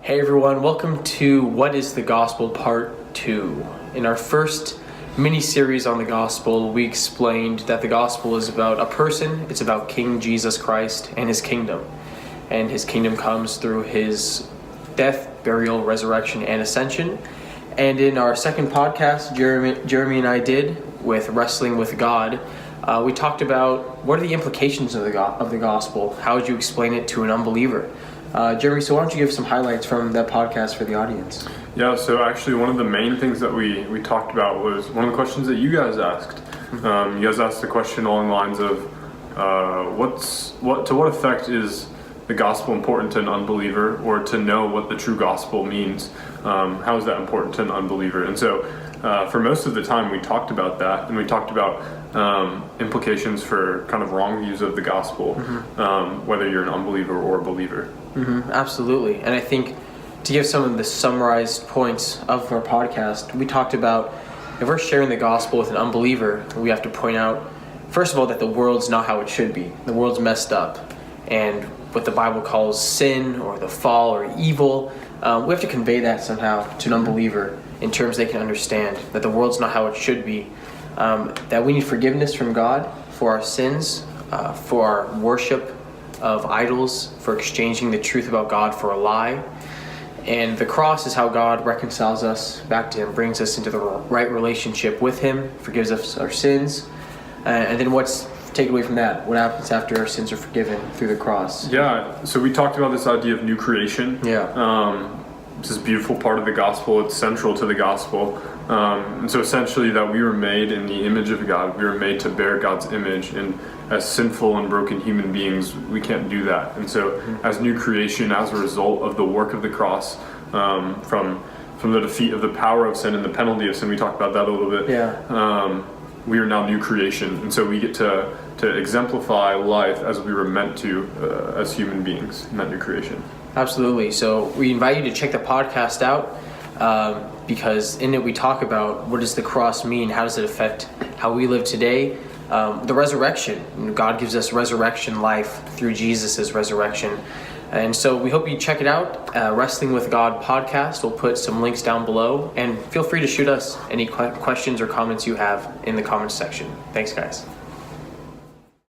Hey everyone, welcome to What is the Gospel Part 2. In our first mini-series on the Gospel, we explained that the Gospel is about a person, it's about King Jesus Christ and His kingdom. And His kingdom comes through His death, burial, resurrection, and ascension. And in our second podcast, Jeremy and I did, with Wrestling with God, we talked about what are the implications of the Gospel? How would you explain it to an unbeliever? Jeremy, so why don't you give some highlights from that podcast for the audience? Yeah, so actually one of the main things that we talked about was one of the questions that you guys asked. You guys asked the question along the lines of to what effect is the gospel important to an unbeliever, or to know what the true gospel means? How is that important to an unbeliever? And so for most of the time we talked about that, and we talked about implications for kind of wrong views of the gospel, whether you're an unbeliever or a believer. Absolutely. And I think to give some of the summarized points of our podcast, we talked about if we're sharing the gospel with an unbeliever, we have to point out, first of all, that the world's not how it should be. The world's messed up. And what the Bible calls sin or the fall or evil, we have to convey that somehow to an unbeliever in terms they can understand that the world's not how it should be, that we need forgiveness from God for our sins, for our worship of idols, for exchanging the truth about God for a lie. And the cross is how God reconciles us back to Him, brings us into the right relationship with Him, forgives us our sins. And then what's taken away from that? What happens after our sins are forgiven through the cross? Yeah, so we talked about this idea of new creation. This is a beautiful part of the gospel. It's central to the gospel. And so essentially that we were made in the image of God. We were made to bear God's image, and as sinful and broken human beings, we can't do that. And so as new creation, as a result of the work of the cross, from the defeat of the power of sin and the penalty of sin, we talked about that a little bit. We are now new creation, and so we get to exemplify life as we were meant to as human beings in that new creation. Absolutely. So we invite you to check the podcast out, because in it we talk about what does the cross mean, how does it affect how we live today, the resurrection. God gives us resurrection life through Jesus' resurrection. And so we hope you check it out, Wrestling with God podcast. We'll put some links down below, and feel free to shoot us any questions or comments you have in the comments section. Thanks, guys.